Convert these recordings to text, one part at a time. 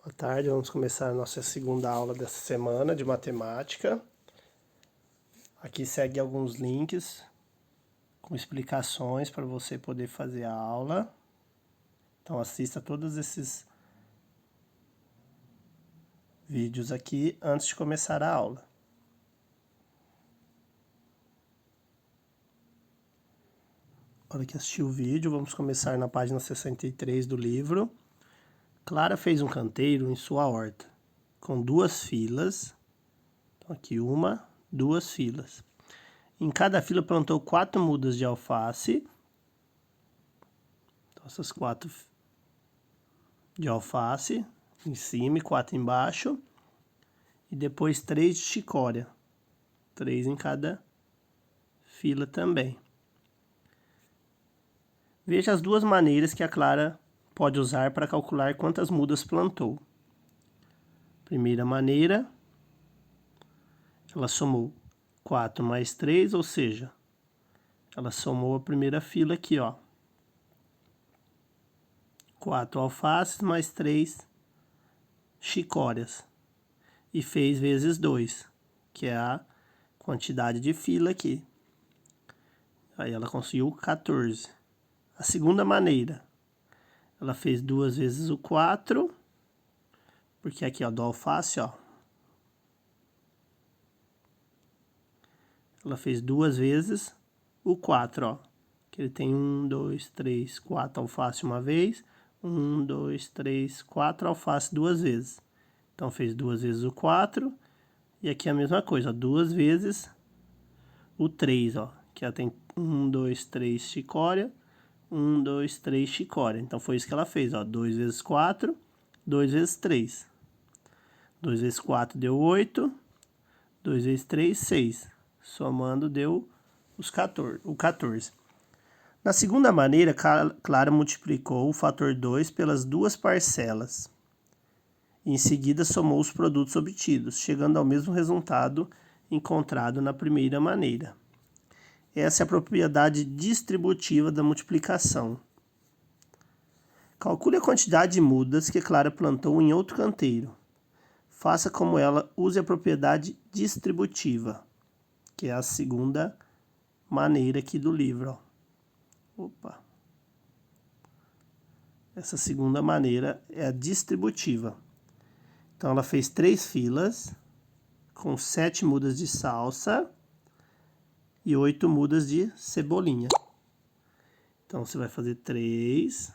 Boa tarde, vamos começar a nossa segunda aula dessa semana de matemática. Aqui segue alguns links com explicações para você poder fazer a aula. Então assista todos esses vídeos aqui antes de começar a aula. Hora que assistiu o vídeo, vamos começar na página 63 do livro. Clara fez um canteiro em sua horta, com 2 filas. Então aqui duas filas. Em cada fila plantou 4 mudas de alface. Então essas 4 de alface em cima e 4 embaixo. E depois 3 de chicória. 3 em cada fila também. Veja as duas maneiras que a Clara pode usar para calcular quantas mudas plantou. Primeira maneira, ela somou 4 mais 3, ou seja, ela somou a primeira fila aqui, ó. 4 alfaces mais 3 chicórias. E fez vezes 2, que é a quantidade de fila aqui. Aí ela conseguiu 14. A segunda maneira, ela fez 2 vezes o 4, porque aqui, ó, do alface, ó. Ela fez 2 vezes o 4, ó. Que ele tem 1, 2, 3, 4 alface uma vez. 1, 2, 3, 4 alface 2 vezes. Então fez 2 vezes o 4. E aqui a mesma coisa, ó, 2 vezes o 3, ó. Que ela tem 1, 2, 3 chicória. 1, 2, 3 chicória. Então foi isso que ela fez, ó. 2 vezes 4, 2 vezes 3. 2 vezes 4 deu 8. 2 vezes 3, 6. Somando deu o 14. Na segunda maneira, Clara multiplicou o fator 2 pelas duas parcelas. Em seguida, somou os produtos obtidos, chegando ao mesmo resultado encontrado na primeira maneira. Essa é a propriedade distributiva da multiplicação. Calcule a quantidade de mudas que Clara plantou em outro canteiro. Faça como ela, use a propriedade distributiva, que é a segunda maneira aqui do livro, ó. Opa. Essa segunda maneira é a distributiva. Então ela fez 3 filas com 7 mudas de salsa e 8 mudas de cebolinha. Então você vai fazer 3.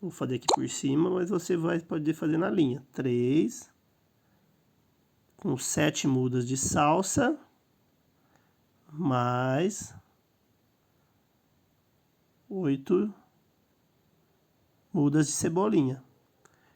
Vou fazer aqui por cima, mas você vai poder fazer na linha. 3 com 7 mudas de salsa mais 8 mudas de cebolinha.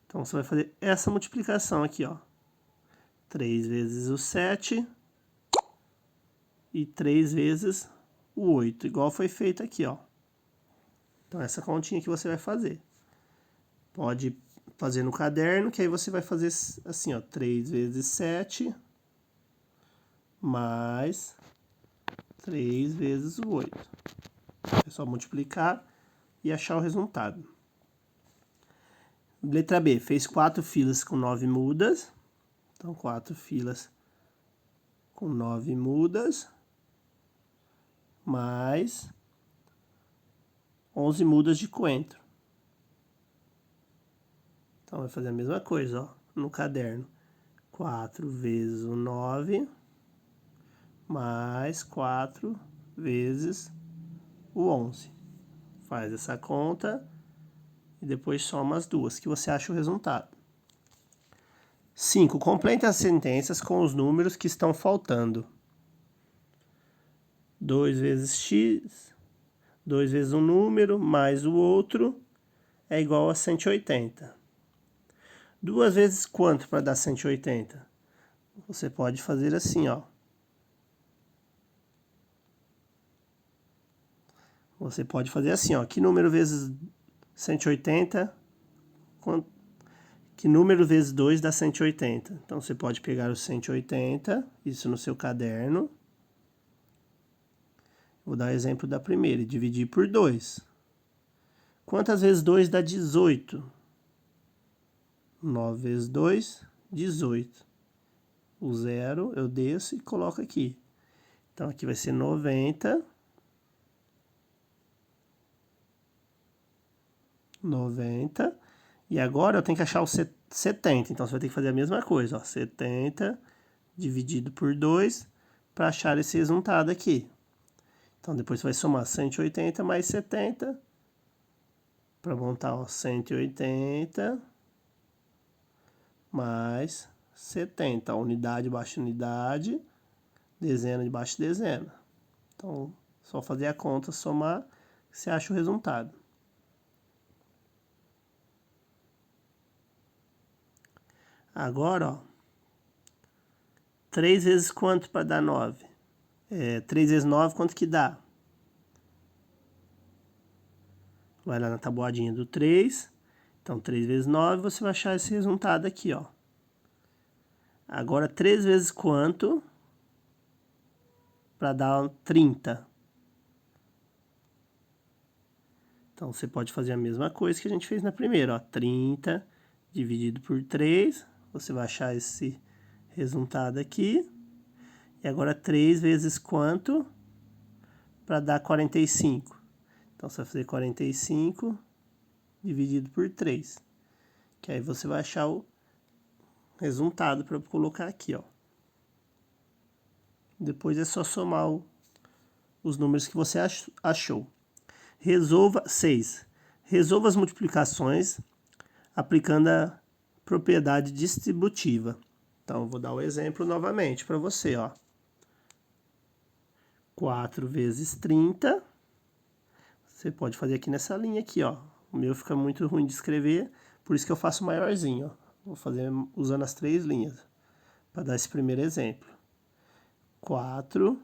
Então você vai fazer essa multiplicação aqui, ó. 3 vezes o 7 e 3 vezes o 8, igual foi feito aqui, ó. Então essa continha que você vai fazer. Pode fazer no caderno, que aí você vai fazer assim, ó, 3 vezes 7 mais 3 vezes o 8. É só multiplicar e achar o resultado. Letra B, fez 4 filas com 9 mudas. Então, 4 filas com 9 mudas, mais 11 mudas de coentro. Então, vai fazer a mesma coisa, ó, no caderno. 4 vezes o 9, mais 4 vezes o 11. Faz essa conta e depois soma as duas, que você acha o resultado. 5. Complete as sentenças com os números que estão faltando. 2 vezes x, 2 vezes um número, mais o outro, é igual a 180. 2 vezes quanto para dar 180? Você pode fazer assim, ó. Você pode fazer assim, ó. Que número vezes 180? Que número vezes 2 dá 180? Então, você pode pegar o 180, isso no seu caderno. Vou dar o exemplo da primeira, e dividir por 2. Quantas vezes 2 dá 18? 9 vezes 2, 18. O 0 eu desço e coloco aqui. Então, aqui vai ser 90. 90. E agora eu tenho que achar o 70. Então, você vai ter que fazer a mesma coisa, ó. 70 dividido por 2 para achar esse resultado aqui. Então, depois você vai somar 180 mais 70 para montar, ó, 180 mais 70. A unidade baixa unidade, dezena debaixo de dezena. Então, só fazer a conta, somar, você acha o resultado. Agora, ó, 3 vezes quanto para dar 9? 3 vezes 9, quanto que dá? Vai lá na tabuadinha do 3. Então, 3 vezes 9, você vai achar esse resultado aqui, ó. Agora, 3 vezes quanto para dar 30? Então, você pode fazer a mesma coisa que a gente fez na primeira, ó. 30 dividido por 3, você vai achar esse resultado aqui. E agora, 3 vezes quanto para dar 45? Então, você vai fazer 45 dividido por 3. Que aí você vai achar o resultado para colocar aqui, ó. Depois é só somar os números que você achou. Resolva 6. Resolva as multiplicações aplicando a propriedade distributiva. Então, eu vou dar o exemplo novamente para você, ó. 4 vezes 30. Você pode fazer aqui nessa linha aqui, ó. O meu fica muito ruim de escrever, por isso que eu faço maiorzinho, ó. Vou fazer usando as 3 linhas para dar esse primeiro exemplo. 4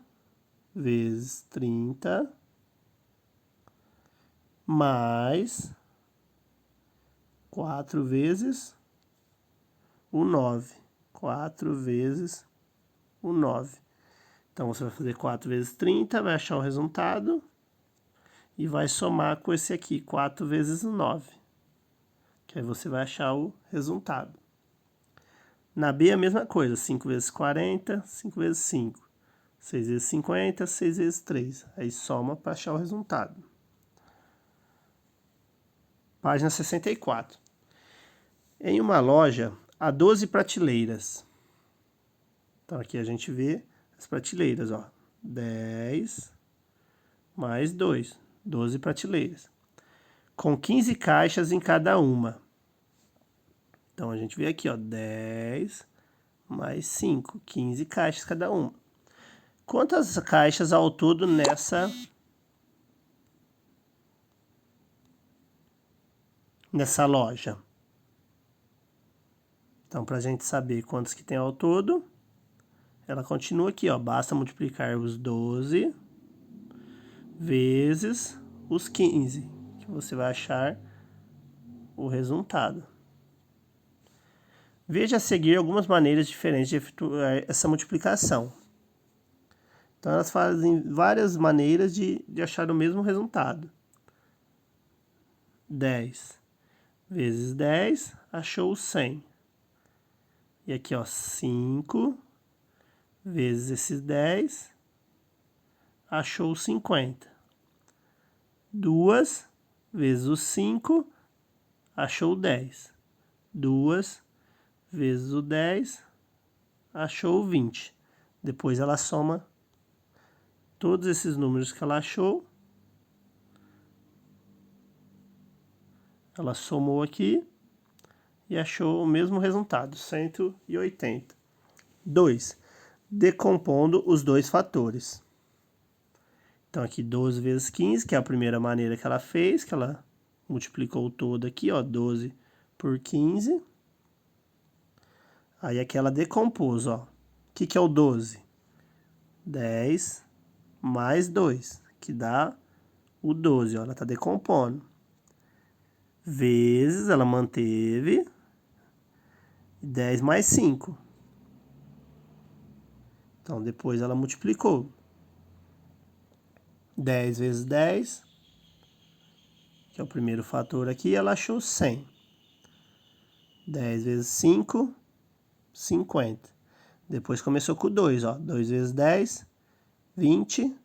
vezes 30 mais 4 vezes o 9. 4 vezes o 9. Então, você vai fazer 4 vezes 30, vai achar o resultado e vai somar com esse aqui, 4 vezes o 9. Que aí você vai achar o resultado. Na B, a mesma coisa, 5 vezes 40, 5 vezes 5. 6 vezes 50, 6 vezes 3. Aí soma para achar o resultado. Página 64. Em uma loja, há 12 prateleiras. Então, aqui a gente vê as prateleiras, ó. 10 mais 2, 12 prateleiras. Com 15 caixas em cada uma. Então, a gente vê aqui, ó, 10 mais 5, 15 caixas cada uma. Quantas caixas ao todo nessa loja? Então, para a gente saber quantos que tem ao todo, ela continua aqui, ó. Basta multiplicar os 12 vezes os 15, que você vai achar o resultado. Veja a seguir algumas maneiras diferentes de efetuar essa multiplicação. Então, elas fazem várias maneiras de achar o mesmo resultado. 10 vezes 10, achou 100. E aqui, ó, 5 vezes esses 10, achou 50. 2 vezes os 5, achou 10. 2 vezes o 10, achou 20. Depois ela soma todos esses números que ela achou. Ela somou aqui e achou o mesmo resultado, 180. 2. Decompondo os dois fatores. Então, aqui 12 vezes 15, que é a primeira maneira que ela fez, que ela multiplicou todo aqui, ó, 12 por 15. Aí aqui ela decompôs, ó. O que é o 12? 10 mais 2, que dá o 12, ó. Ela está decompondo. Vezes, ela manteve, 10 mais 5. Então, depois ela multiplicou. 10 vezes 10, que é o primeiro fator aqui, ela achou 100. 10 vezes 5, 50. Depois começou com o 2, ó. 2 vezes 10, 20.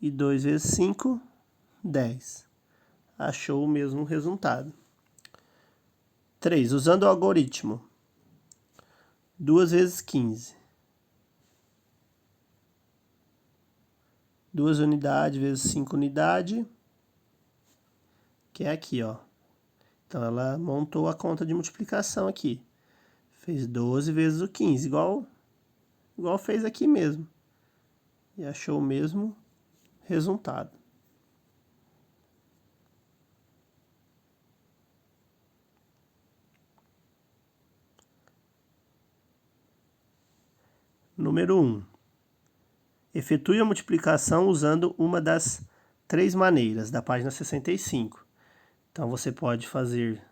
E 2 vezes 5, 10. Achou o mesmo resultado. 3. Usando o algoritmo. 2 vezes 15. 2 unidades vezes 5 unidades. Que é aqui, ó. Então, ela montou a conta de multiplicação aqui. Fez 12 vezes o 15, igual fez aqui mesmo. E achou o mesmo resultado. Número 1. Efetue a multiplicação usando uma das 3 maneiras, da página 65. Então, você pode fazer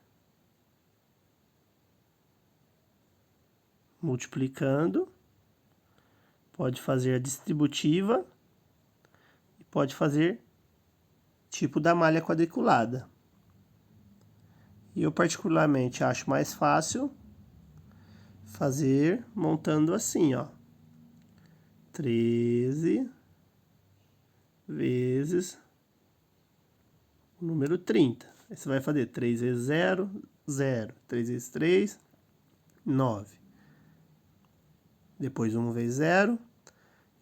multiplicando, pode fazer a distributiva e pode fazer tipo da malha quadriculada. E eu particularmente acho mais fácil fazer montando assim, ó. 13 vezes o número 30. Aí você vai fazer 3 vezes 0, 0. 3 vezes 3, 9. Depois 1 vezes 0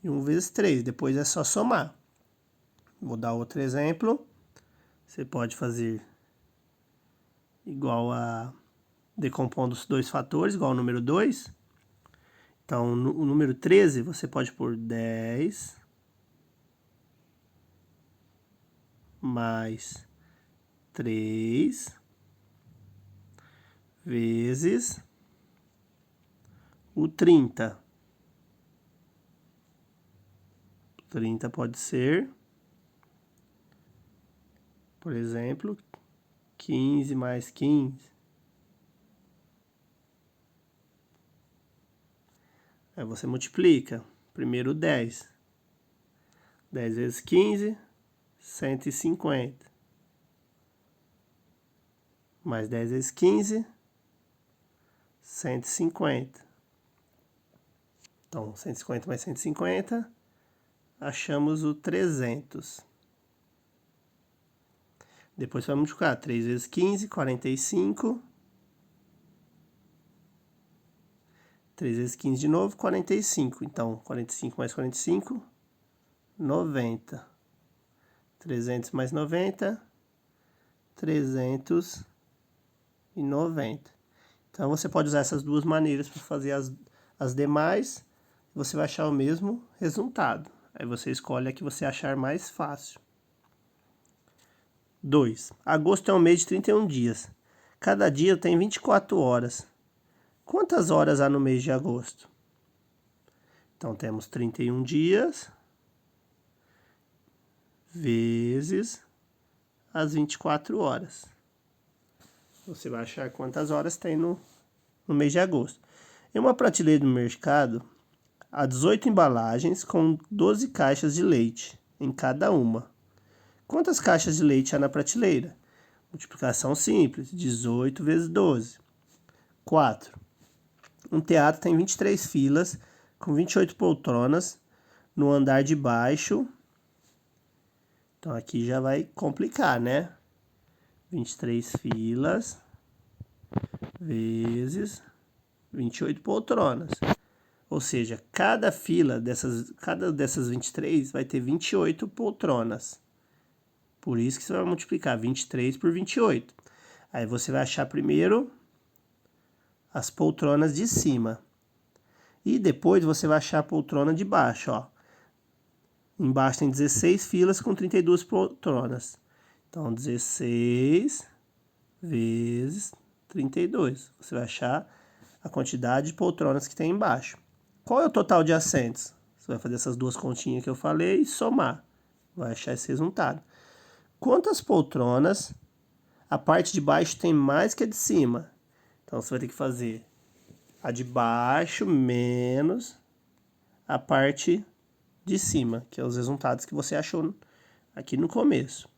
e 1 vezes 3. Depois é só somar. Vou dar outro exemplo. Você pode fazer igual a decompondo os dois fatores, igual ao número 2. Então, o número 13, você pode pôr 10 mais 3 vezes o 30. 30 pode ser, por exemplo, 15 mais 15. Aí você multiplica. Primeiro 10. 10 vezes 15, 150. Mais 10 vezes 15, 150. Então, 150 mais 150, achamos o 300. Depois vai multiplicar 3 vezes 15, 45. 3 vezes 15 de novo, 45. Então, 45 mais 45, 90. 300 mais 90, 390. Então, você pode usar essas duas maneiras para fazer as demais. Você vai achar o mesmo resultado. Aí você escolhe a que você achar mais fácil. 2. Agosto é um mês de 31 dias. Cada dia tem 24 horas. Quantas horas há no mês de agosto? Então, temos 31 dias vezes as 24 horas. Você vai achar quantas horas tem no mês de agosto. Em uma prateleira no mercado, há 18 embalagens com 12 caixas de leite em cada uma. Quantas caixas de leite há na prateleira? Multiplicação simples, 18 vezes 12. 4. Um teatro tem 23 filas com 28 poltronas no andar de baixo. Então, aqui já vai complicar, né? 23 filas vezes 28 poltronas. Ou seja, cada dessas 23 vai ter 28 poltronas. Por isso que você vai multiplicar 23 por 28. Aí você vai achar primeiro as poltronas de cima. E depois você vai achar a poltrona de baixo, ó. Embaixo tem 16 filas com 32 poltronas. Então, 16 vezes 32. Você vai achar a quantidade de poltronas que tem embaixo. Qual é o total de assentos? Você vai fazer essas duas continhas que eu falei e somar. Vai achar esse resultado. Quantas poltronas a parte de baixo tem mais que a de cima? Então, você vai ter que fazer a de baixo menos a parte de cima, que é os resultados que você achou aqui no começo.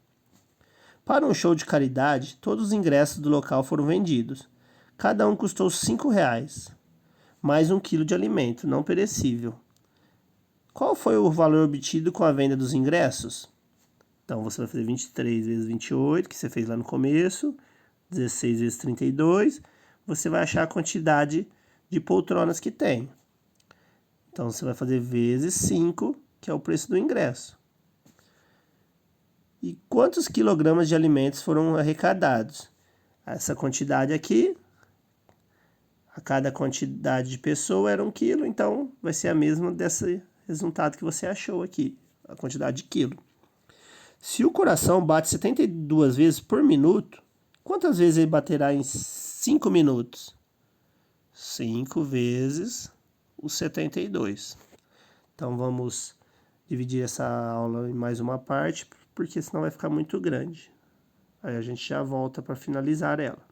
Para um show de caridade, todos os ingressos do local foram vendidos. Cada um custou R$5, mais 1 quilo de alimento não perecível. Qual foi o valor obtido com a venda dos ingressos? Então, você vai fazer 23 vezes 28, que você fez lá no começo, 16 vezes 32, você vai achar a quantidade de poltronas que tem. Então, você vai fazer vezes 5, que é o preço do ingresso. E quantos quilogramas de alimentos foram arrecadados? Essa quantidade aqui, a cada quantidade de pessoa era 1 quilo, então vai ser a mesma desse resultado que você achou aqui, a quantidade de quilo. Se o coração bate 72 vezes por minuto, quantas vezes ele baterá em 5 minutos? 5 vezes os 72. Então vamos dividir essa aula em mais uma parte, porque senão vai ficar muito grande. Aí a gente já volta para finalizar ela.